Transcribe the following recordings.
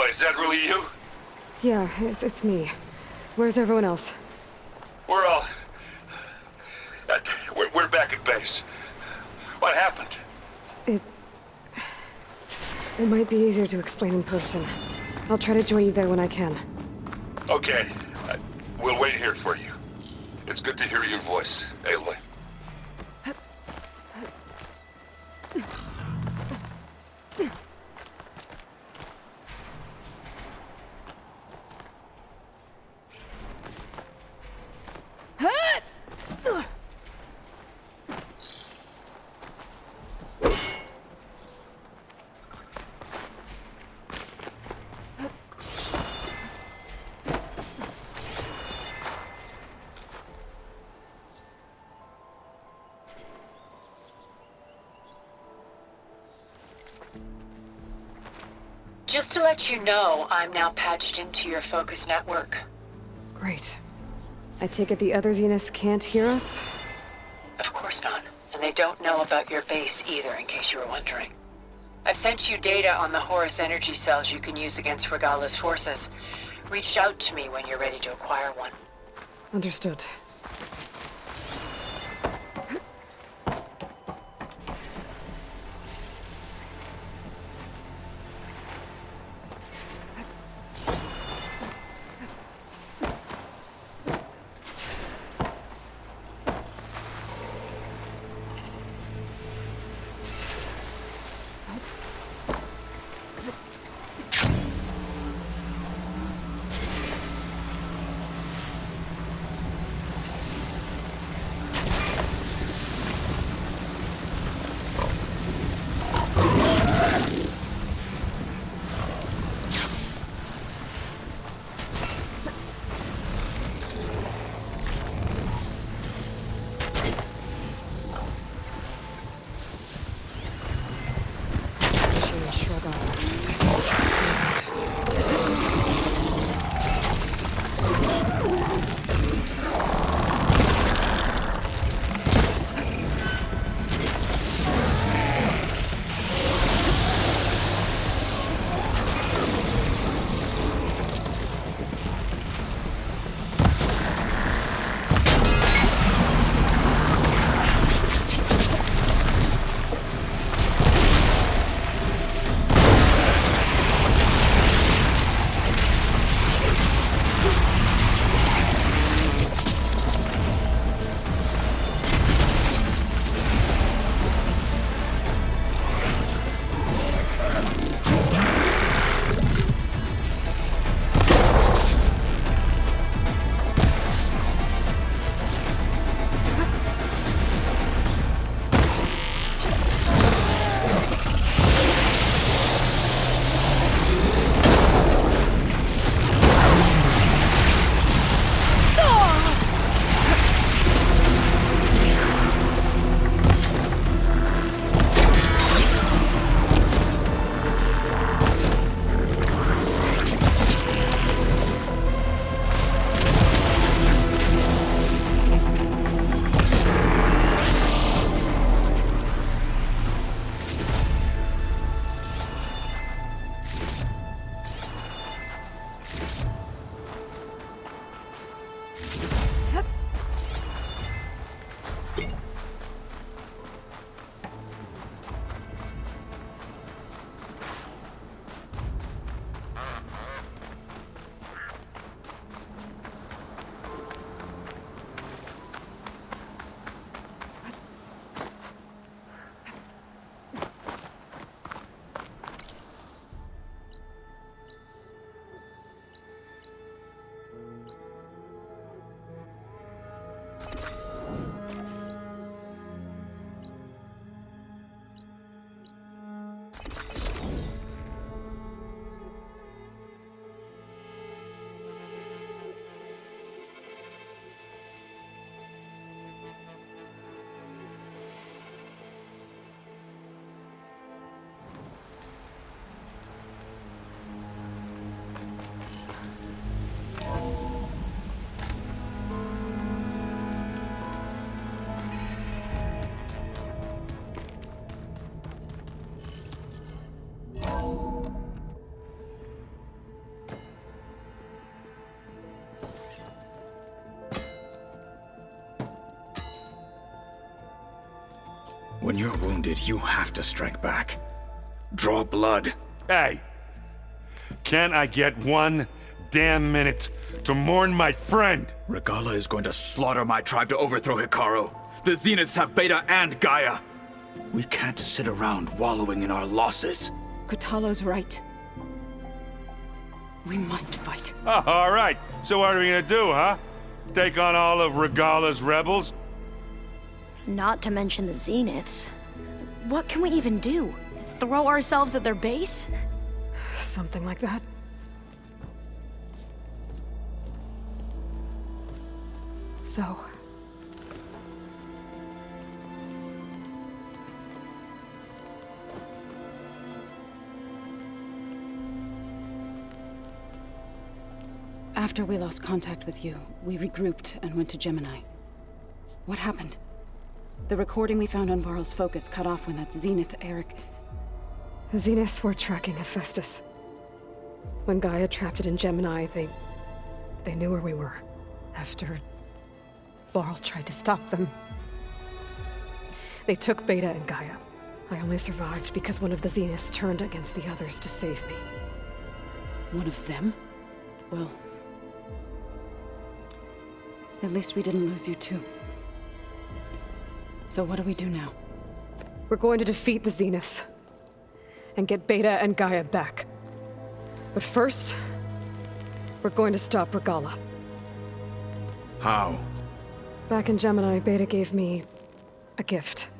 Aloy, is that really you? Yeah, it's me. Where's everyone else? We're all... we're back at base. What happened? It might be easier to explain in person. I'll try to join you there when I can. Okay. We'll wait here for you. It's good to hear your voice, Aloy. Just to let you know, I'm now patched into your focus network. Great. I take it the other Zeniths can't hear us? Of course not. And they don't know about your base either, in case you were wondering. I've sent you data on the Horus energy cells you can use against Regala's forces. Reach out to me when you're ready to acquire one. Understood. When you're wounded, you have to strike back. Draw blood. Hey! Can't I get one damn minute to mourn my friend? Regalla is going to slaughter my tribe to overthrow Hikaru. The Zeniths have Beta and Gaia. We can't sit around wallowing in our losses. Kotallo's right. We must fight. Oh, all right. So what are we gonna do, huh? Take on all of Regalla's rebels? Not to mention the Zeniths. What can we even do? Throw ourselves at their base? Something like that. So... After we lost contact with you, we regrouped and went to Gemini. What happened? The recording we found on Varl's focus cut off when that Zenith Eric... The Zeniths were tracking Hephaestus. When Gaia trapped it in Gemini, they knew where we were. After Varl tried to stop them. They took Beta and Gaia. I only survived because one of the Zeniths turned against the others to save me. One of them? Well... at least we didn't lose you too. So what do we do now? We're going to defeat the Zeniths. And get Beta and Gaia back. But first, we're going to stop Regalla. How? Back in Gemini, Beta gave me a gift.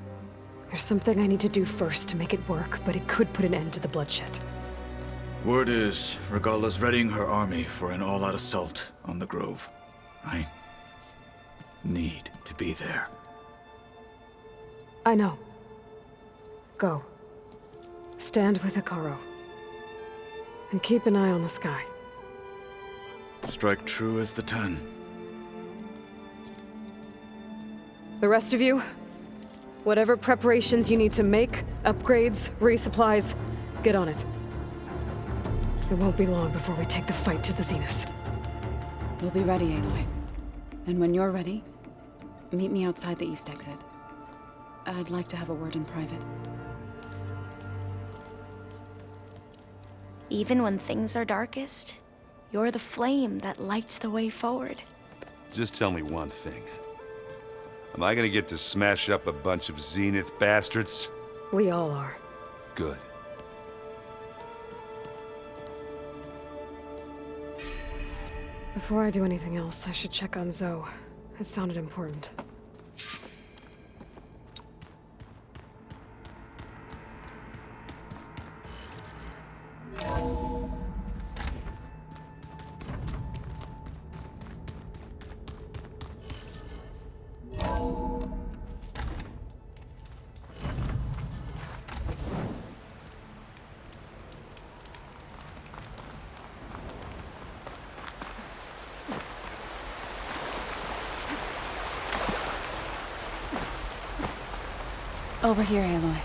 There's something I need to do first to make it work, but it could put an end to the bloodshed. Word is, Regalla's readying her army for an all-out assault on the Grove. I need to be there. I know. Go. Stand with Hikaru. And keep an eye on the sky. Strike true as the 10. The rest of you, whatever preparations you need to make, upgrades, resupplies, get on it. It won't be long before we take the fight to the Zeniths. We'll be ready, Aloy. And when you're ready, meet me outside the east exit. I'd like to have a word in private. Even when things are darkest, you're the flame that lights the way forward. Just tell me one thing. Am I gonna get to smash up a bunch of Zenith bastards? We all are. Good. Before I do anything else, I should check on Zoe. It sounded important. Over here, Aloy.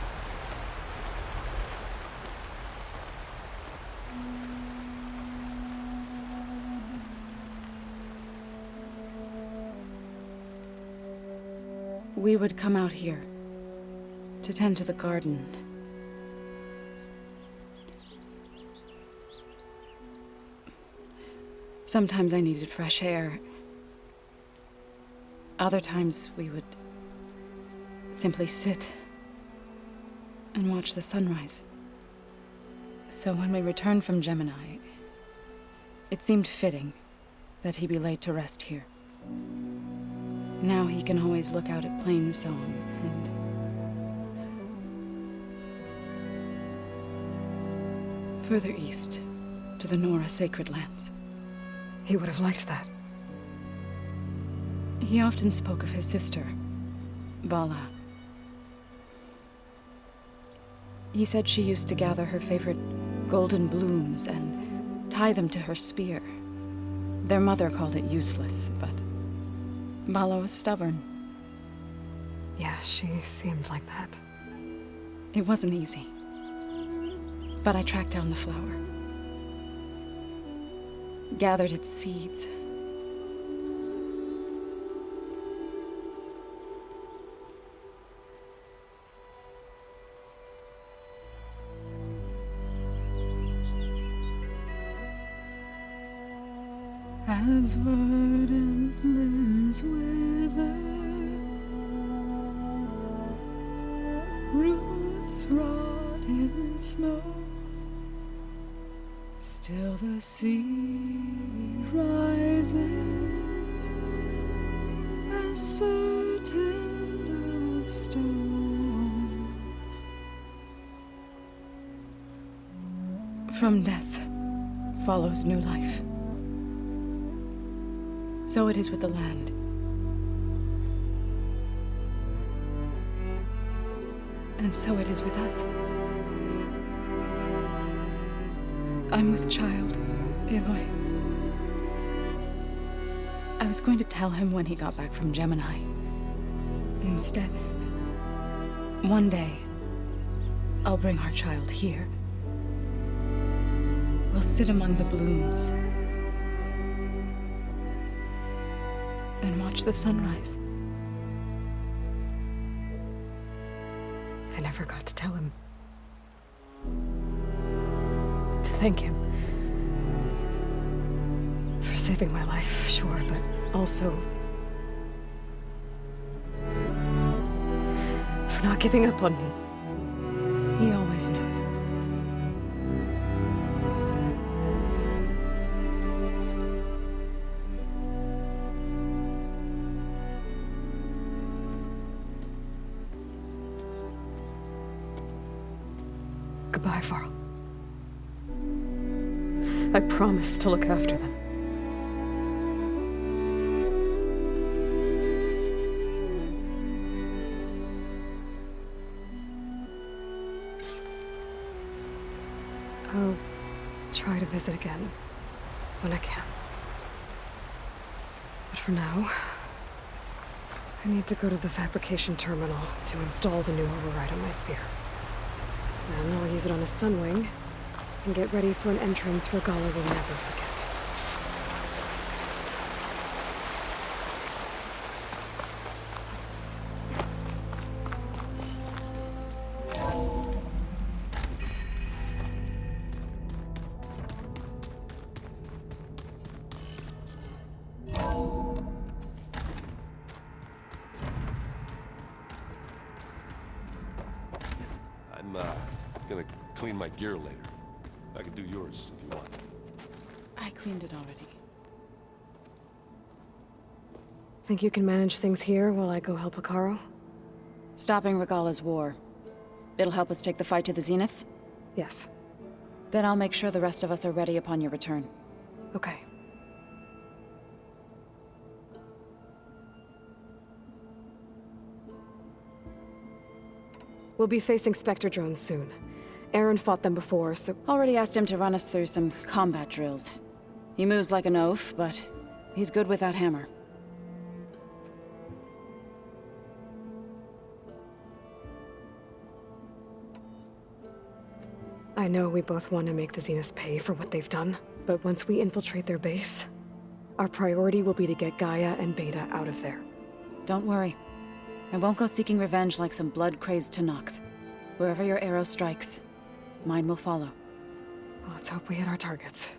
We would come out here to tend to the garden. Sometimes I needed fresh air. Other times we would simply sit and watch the sunrise. So when we returned from Gemini, it seemed fitting that he be laid to rest here. Now he can always look out at Plain Song and further east to the Nora Sacred Lands. He would have liked that. He often spoke of his sister, Bala. He said she used to gather her favorite golden blooms and tie them to her spear. Their mother called it useless, but Bala was stubborn. Yeah, she seemed like that. It wasn't easy. But I tracked down the flower. Gathered its seeds. as verdant limbs wither, roots rot in snow, still the sea rises as certain as stone. From death follows new life. So it is with the land. And so it is with us. I'm with child, Aloy. I was going to tell him when he got back from Gemini. Instead, one day, I'll bring our child here. We'll sit among the blooms and watch the sunrise. I never got to tell him. To thank him. For saving my life, sure, but also for not giving up on me. He always knew. Goodbye, Varl. I promise to look after them. I'll try to visit again when I can. But for now, I need to go to the fabrication terminal to install the new override on my spear. Then I'll use it on a Sunwing and get ready for an entrance Regalla will never forget. I'm gonna clean my gear later. I can do yours if you want. I cleaned it already. Think you can manage things here while I go help Hekarro? Stopping Regalla's war. It'll help us take the fight to the Zeniths? Yes. Then I'll make sure the rest of us are ready upon your return. Okay. We'll be facing Spectre drones soon. Aaron fought them before, so... Already asked him to run us through some combat drills. He moves like an oaf, but he's good with that hammer. I know we both want to make the Zeniths pay for what they've done, but once we infiltrate their base, our priority will be to get Gaia and Beta out of there. Don't worry. I won't go seeking revenge like some blood-crazed Tenakth. Wherever your arrow strikes, mine will follow. Let's hope we hit our targets.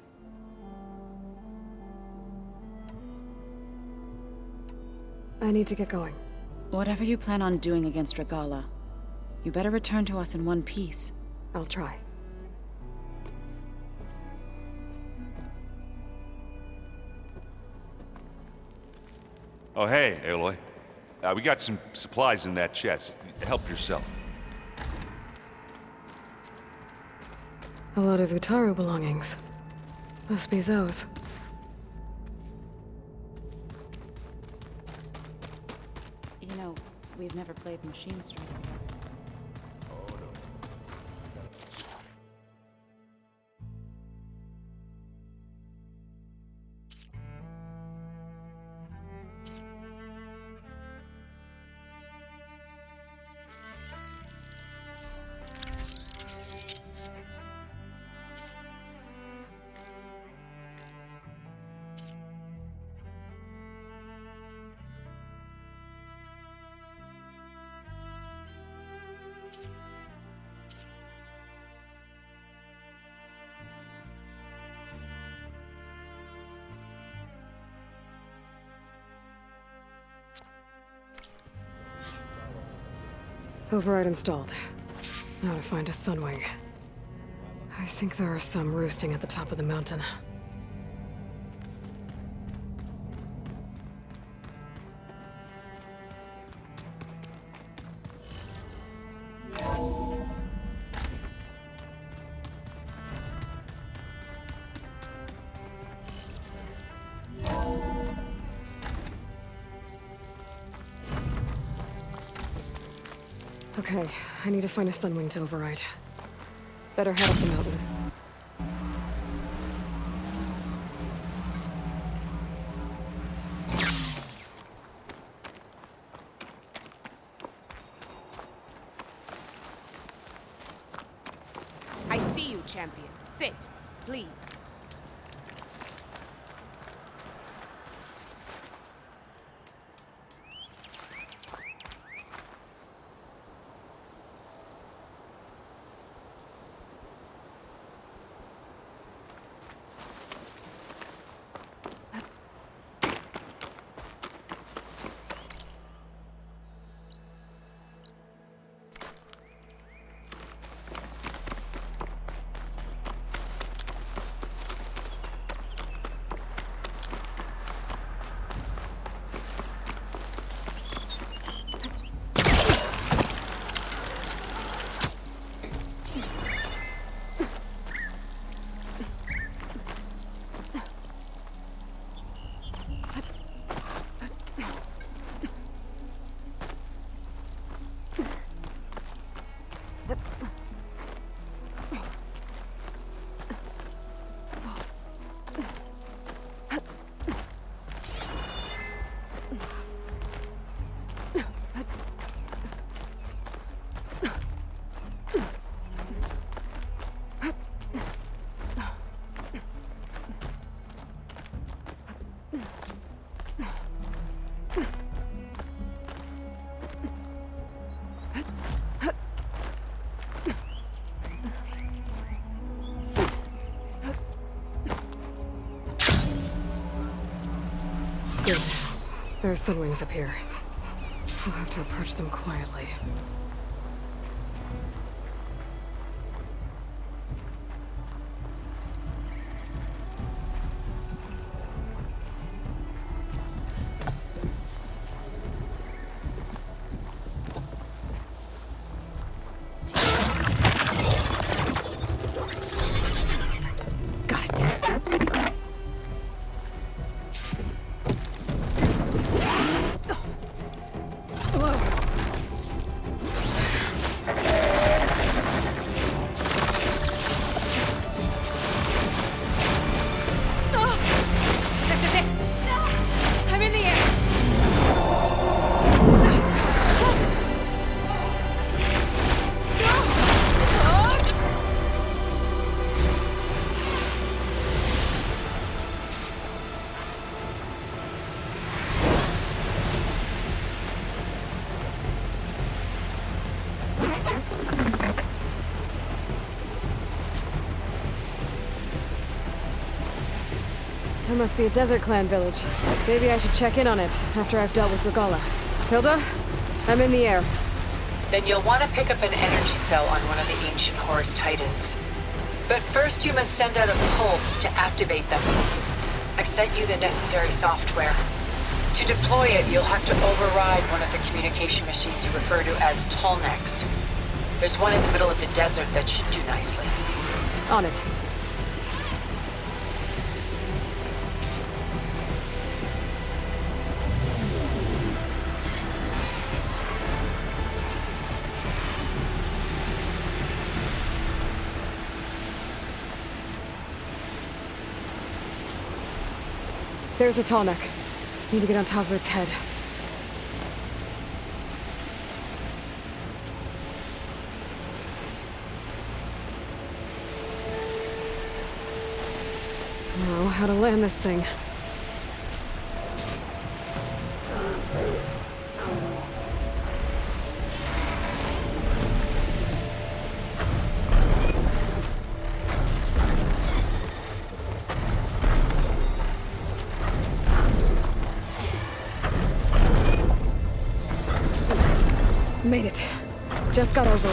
I need to get going. Whatever you plan on doing against Regalla, you better return to us in one piece. I'll try. Oh, hey, Aloy. We got some supplies in that chest. Help yourself. A lot of Utaru belongings. Must be Zoe's. You know, we've never played Machine Strike together. Override installed. Now to find a Sunwing. I think there are some roosting at the top of the mountain. Okay, I need to find a Sunwing to override. Better head up the mountain. I see you, champion. Sit, please. Good. There are Sunwings up here. I'll have to approach them quietly. Got it. This is it! I'm in the air! There must be a Desert Clan village. Maybe I should check in on it after I've dealt with Regalla. Tilda? I'm in the air. Then you'll want to pick up an energy cell on one of the ancient Horus Titans. But first you must send out a pulse to activate them. I've sent you the necessary software. To deploy it, you'll have to override one of the communication machines you refer to as Tallnecks. There's one in the middle of the desert that should do nicely. On it. There's a Tallneck. Need to get on top of its head. Now, how to land this thing. Made it. Just got over it.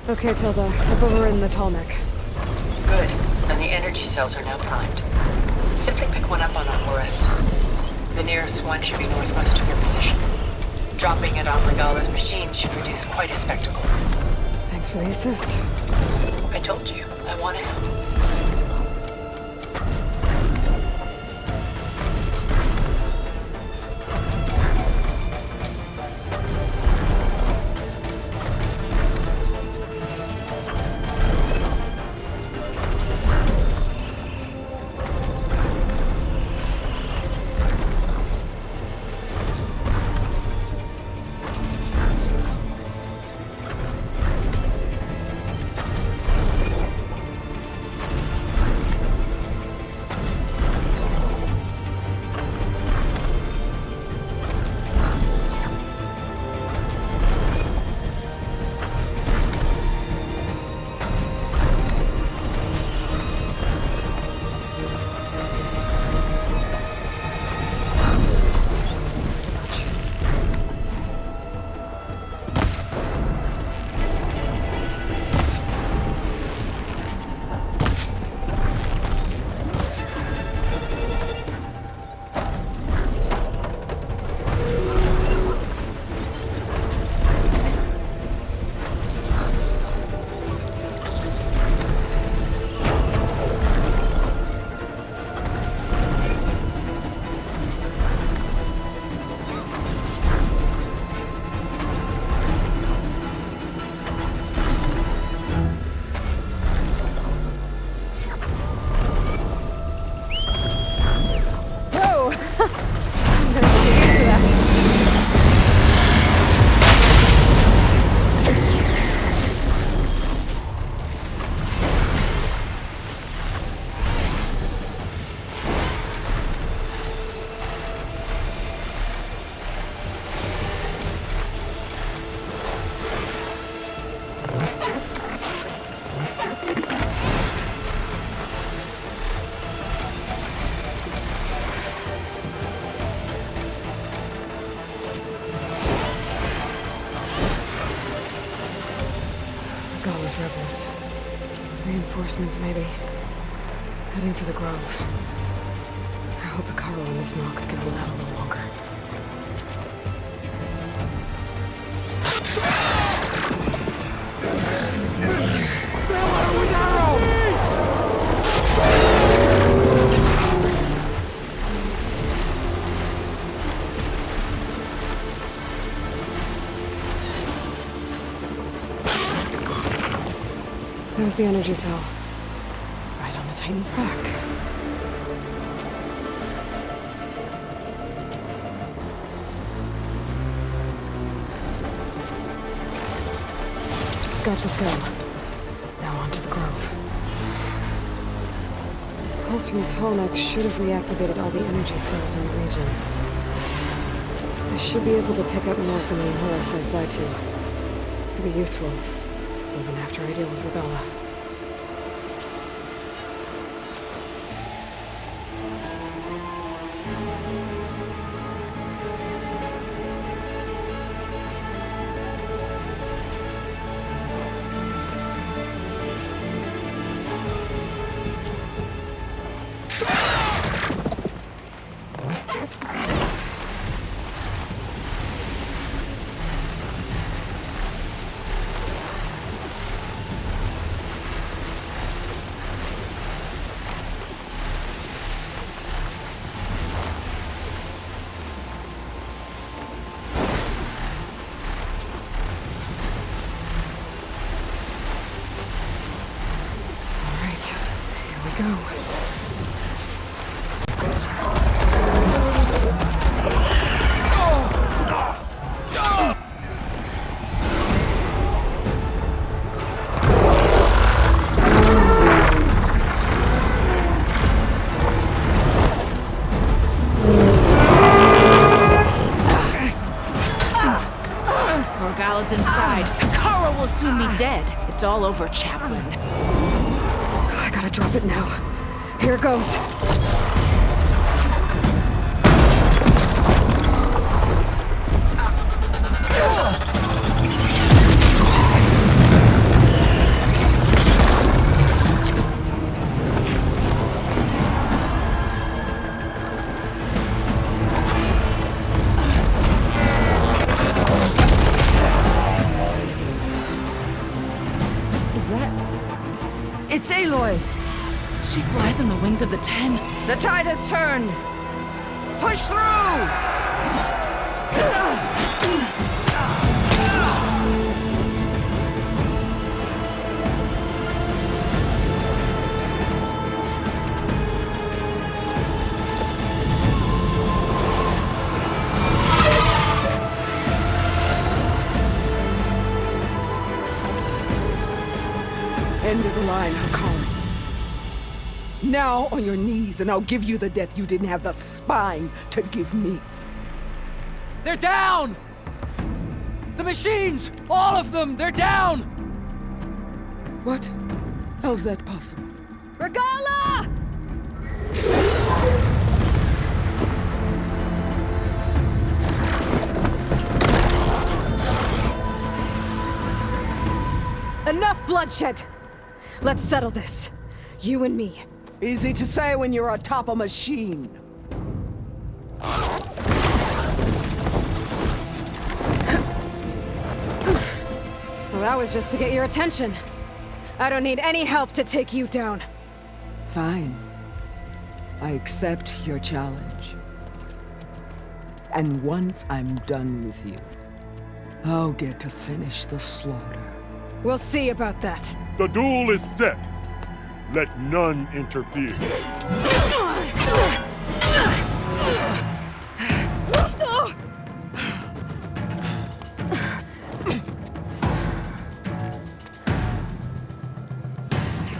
Okay, Tilda. I've overridden the Tallneck. Good. And the energy cells are now primed. Simply pick one up on a Horus. The nearest one should be northwest of your position. Dropping it on Regalla's machine should produce quite a spectacle. Thanks for the assist. I told you, I want to help. Regalla's rebels. Reinforcements, maybe. Heading for the Grove. I hope Hekarro and this Noct can hold out a little longer. There's the energy cell. Right on the Titan's back. Got the cell. Now on to the Grove. Pulse from Tallneck should have reactivated all the energy cells in the region. I should be able to pick up more from the Horus I fly to. It'll be useful. Even after I deal with Regalla. Here we go. It's all over, Chaplain. I gotta drop it now. Here goes. It's Aloy! She flies on the wings of the Ten. The tide has turned! Push through! End of the line, Hakan. Now on your knees, and I'll give you the death you didn't have the spine to give me. They're down! The machines! All of them! They're down! What? How's that possible? Regala! Enough bloodshed! Let's settle this. You and me. Easy to say when you're atop a machine. Well, that was just to get your attention. I don't need any help to take you down. Fine. I accept your challenge. And once I'm done with you, I'll get to finish the slaughter. We'll see about that. The duel is set. Let none interfere.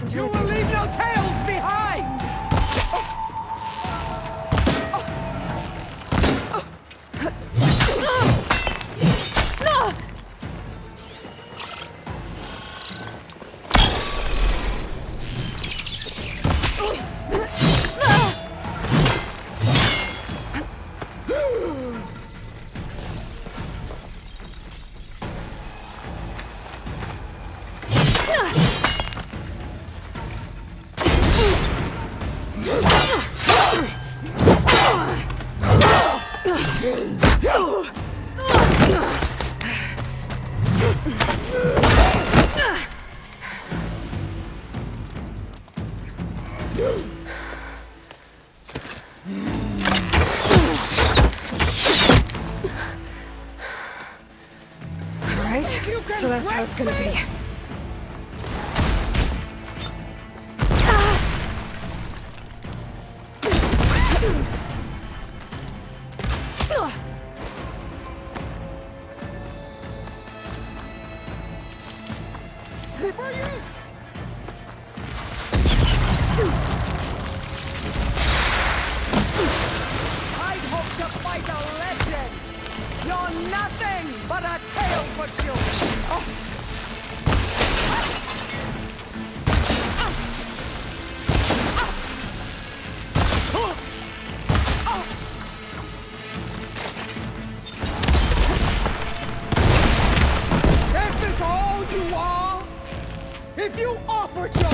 You will leave no tails behind! Alright, so that's how it's gonna be. I'd hope to fight a legend! You're nothing but a tale for children! This is all you are? If you offered your...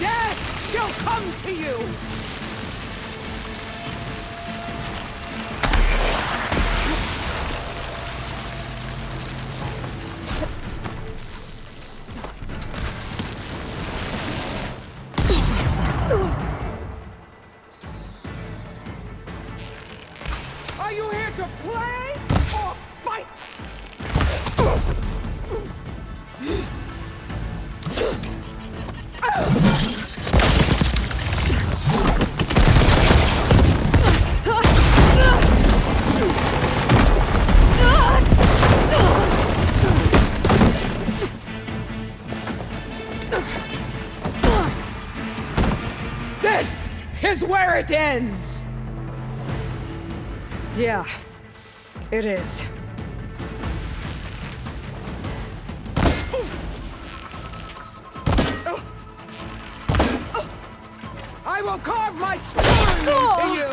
Death shall come to you! Are you here to play or fight? it ends! Yeah, it is. I will carve my spine into you!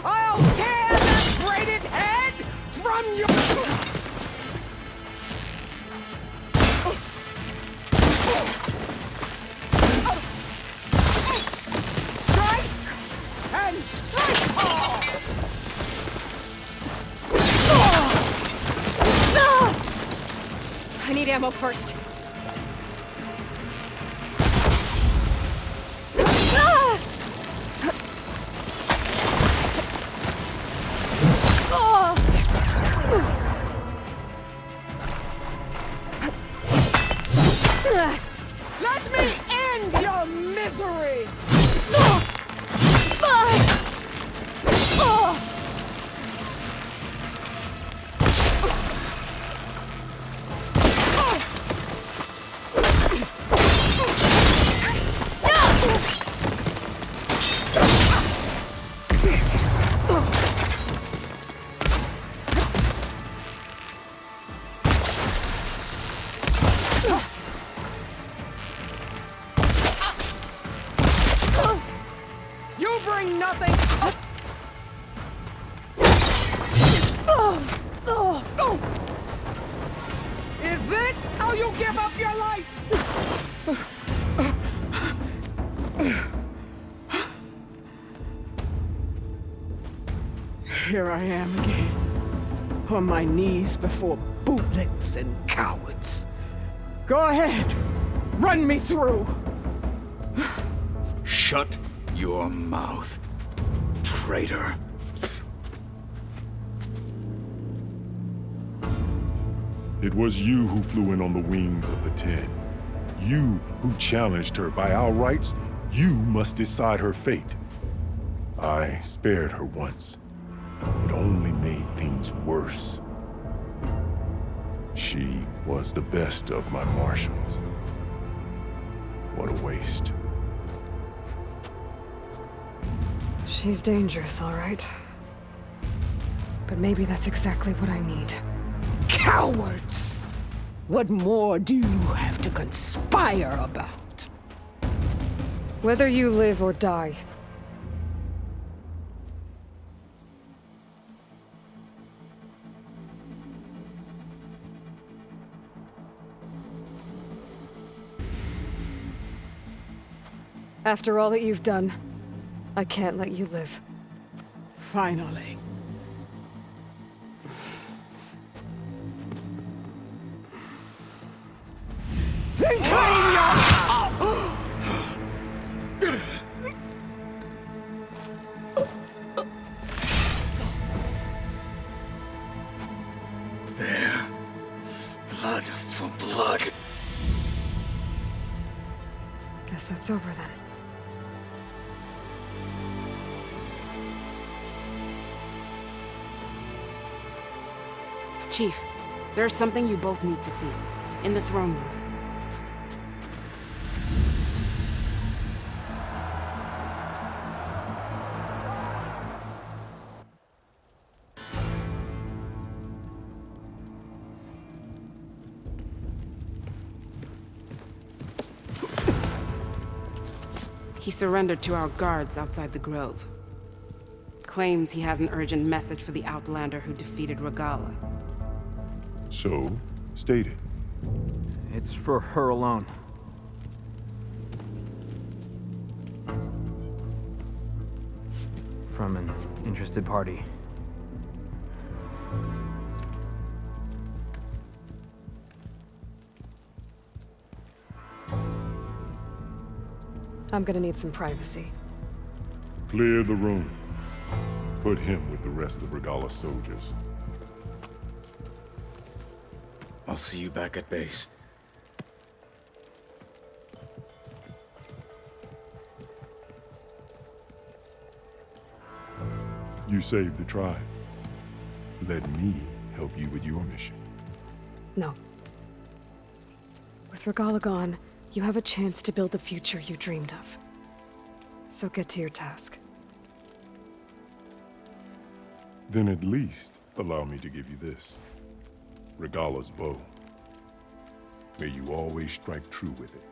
I'll tear that braided head from your... Strike! And strike hard! I need ammo first. Let me end your misery! You bring nothing. Is this how you give up your life? Here I am again, on my knees before bootlets and cowards. Go ahead, run me through. Shut your mouth, traitor. It was you who flew in on the wings of the Ten. You who challenged her by our rights. You must decide her fate. I spared her once. It only made things worse. She was the best of my marshals. What a waste. She's dangerous, all right. But maybe that's exactly what I need. Cowards! What more do you have to conspire about? Whether you live or die. After all that you've done, I can't let you live. Finally. Then claim your... There. Blood for blood. Guess that's over then. Chief, there's something you both need to see. In the throne room. He surrendered to our guards outside the grove. Claims he has an urgent message for the Outlander who defeated Regalla. So, state it. It's for her alone. From an interested party. I'm gonna need some privacy. Clear the room. Put him with the rest of Regalla's soldiers. I'll see you back at base. You saved the tribe. Let me help you with your mission. No. With Regalla gone, you have a chance to build the future you dreamed of. So get to your task. Then at least allow me to give you this. Regalla's bow. May you always strike true with it.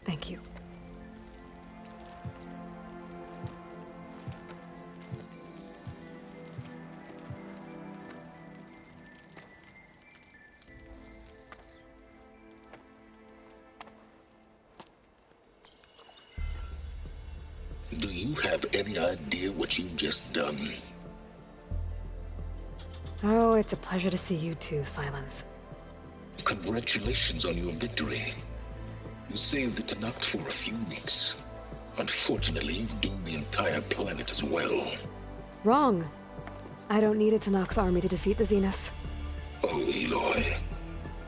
Thank you. Do you have any idea what you've just done? Oh, it's a pleasure to see you too, Silence. Congratulations on your victory. You saved the Tenakth for a few weeks. Unfortunately, you've doomed the entire planet as well. Wrong. I don't need a Tenakth army to defeat the Zeniths. Oh, Aloy.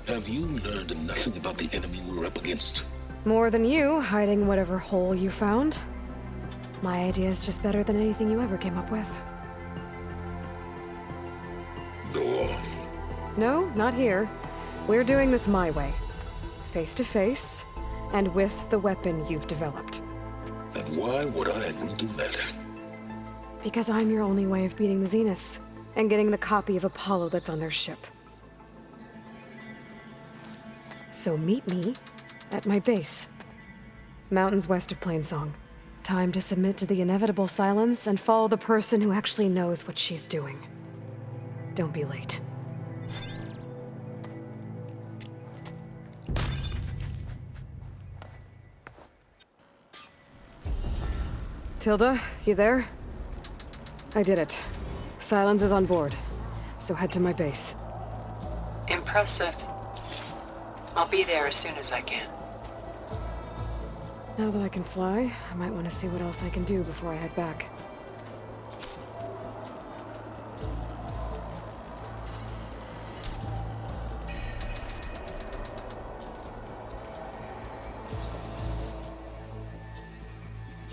Have you learned nothing about the enemy we're up against? More than you, hiding whatever hole you found. My idea is just better than anything you ever came up with. Go on. No, not here. We're doing this my way. Face to face, and with the weapon you've developed. And why would I agree to that? Because I'm your only way of beating the Zeniths, and getting the copy of Apollo that's on their ship. So meet me at my base. Mountains west of Plainsong. Time to submit to the inevitable silence and follow the person who actually knows what she's doing. Don't be late. Tilda, you there? I did it. Silence is on board, so head to my base. Impressive. I'll be there as soon as I can. Now that I can fly, I might want to see what else I can do before I head back.